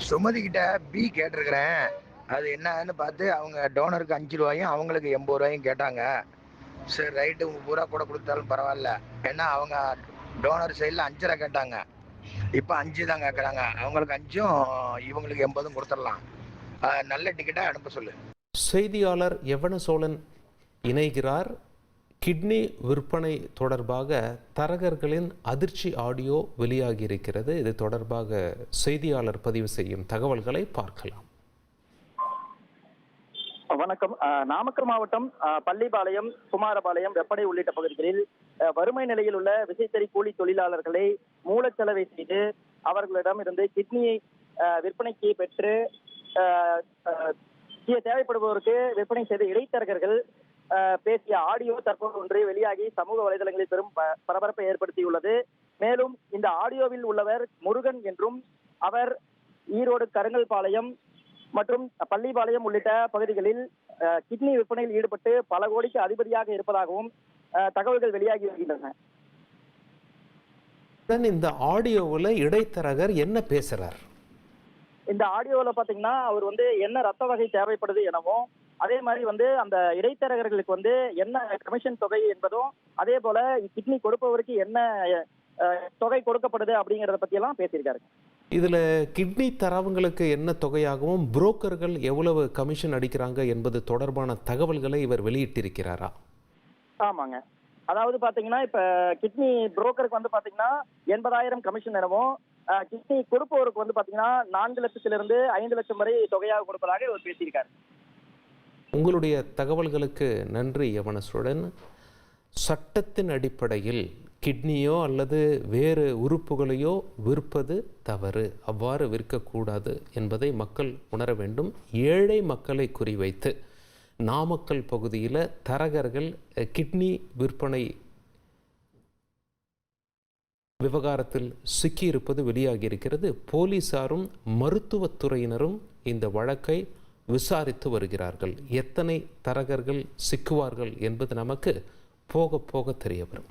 சுமதி கிட்ட பி கேட்டிருக்கிறேன். அது என்னன்னு பார்த்து அவங்க டோனருக்கு 5 ரூபாயும் அவங்களுக்கு 80 ரூபாயும் கேட்டாங்க. சரி ரைட்டு, உங்க பூரா கூட கொடுத்தாலும் பரவாயில்ல. ஏன்னா அவங்க டோனர் சைடில் 5.5 கேட்டாங்க. இப்போ 5 தான் கேட்குறாங்க. அவங்களுக்கு 5ம் இவங்களுக்கு 80ம் கொடுத்துடலாம். நல்ல டிக்கெட்டாக அனுப்ப சொல்லு. செய்தியாளர் யவன சோழன் இணைகிறார். கிட்னி விற்பனை தொடர்பாக தரகர்களின் அதிர்ச்சி ஆடியோ வெளியாகி இருக்கிறது. இது தொடர்பாக செய்தியாளர் பதிவு செய்யும் தகவல்களை பார்க்கலாம். வணக்கம். நாமக்கல் மாவட்டம் பள்ளிப்பாளையம், குமாரபாளையம், வெப்படை உள்ளிட்ட பகுதிகளில் வறுமை நிலையில் உள்ள விசைத்தறி கூலி தொழிலாளர்களை மூலச்சலவை செய்து அவர்களிடம் இருந்து கிட்னியை விற்பனைக்கு பெற்று தேவைப்படுபவருக்கு விற்பனை செய்த இடைத்தரகர்கள் பேசிய ஆடியோ தற்போது ஒன்று வெளியாகி சமூக வலைதளங்களில் பெரும் பரபரப்பை ஏற்படுத்தியுள்ளது. மேலும் இந்த ஆடியோவில் உள்ளவர் முருகன் என்றும் அவர் ஈரோடு கருங்கல்பாளையம் மற்றும் பள்ளிப்பாளையம் உள்ளிட்ட பகுதிகளில் கிட்னி விற்பனையில் ஈடுபட்டு பல கோடிக்கு அதிபதியாக இருப்பதாகவும் தகவல்கள் வெளியாகி வருகின்றன. இந்த ஆடியோவில் இடைத்தரகர் என்ன பேசுறார்? இந்த ஆடியோவில் பாத்தீங்கன்னா அவர் என்ன ரத்த வகை தேவைப்படுது எனவும், அதே மாதிரி அந்த இடைத்தரகர்களுக்கு என்ன கமிஷன் தொகை என்பதும், அதே போல கிட்னி கொடுப்பவருக்கு என்ன தொகை கொடுக்கப்படுது அப்படிங்கறத பத்தி எல்லாம் பேசியிருக்காரு. இதுல கிட்னி தரவுங்களுக்கு என்ன தொகையாகவும் புரோக்கர்கள் எவ்வளவு கமிஷன் அடிக்கிறாங்க என்பது தொடர்பான தகவல்களை இவர் வெளியிட்டிருக்கிறாரா? ஆமாங்க. அதாவது பாத்தீங்கன்னா இப்ப கிட்னி புரோக்கருக்கு பாத்தீங்கன்னா 80,000 கமிஷன் எனவும், கிட்னி கொடுப்பவருக்கு பாத்தீங்கன்னா 4 லட்சத்திலிருந்து 5 லட்சம் வரை தொகையாக கொடுப்பதாக இவர் பேசியிருக்காரு. உங்களுடைய தகவல்களுக்கு நன்றி யவனசுடன். சட்டத்தின் அடிப்படையில் கிட்னியோ அல்லது வேறு உறுப்புகளையோ விற்பது தவறு. அவ்வாறு விற்கக்கூடாது என்பதை மக்கள் உணர வேண்டும். ஏழை மக்களை குறிவைத்து நாமக்கல் பகுதியில் தரகர்கள் கிட்னி விற்பனை விவகாரத்தில் சிக்கியிருப்பது வெளியாகியிருக்கிறது. போலீசாரும் மருத்துவத்துறையினரும் இந்த வழக்கை விசாரித்து வருகிறார்கள். எத்தனை தரகர்கள் சிக்குவார்கள் என்பது நமக்கு போக போக தெரிய வரும்.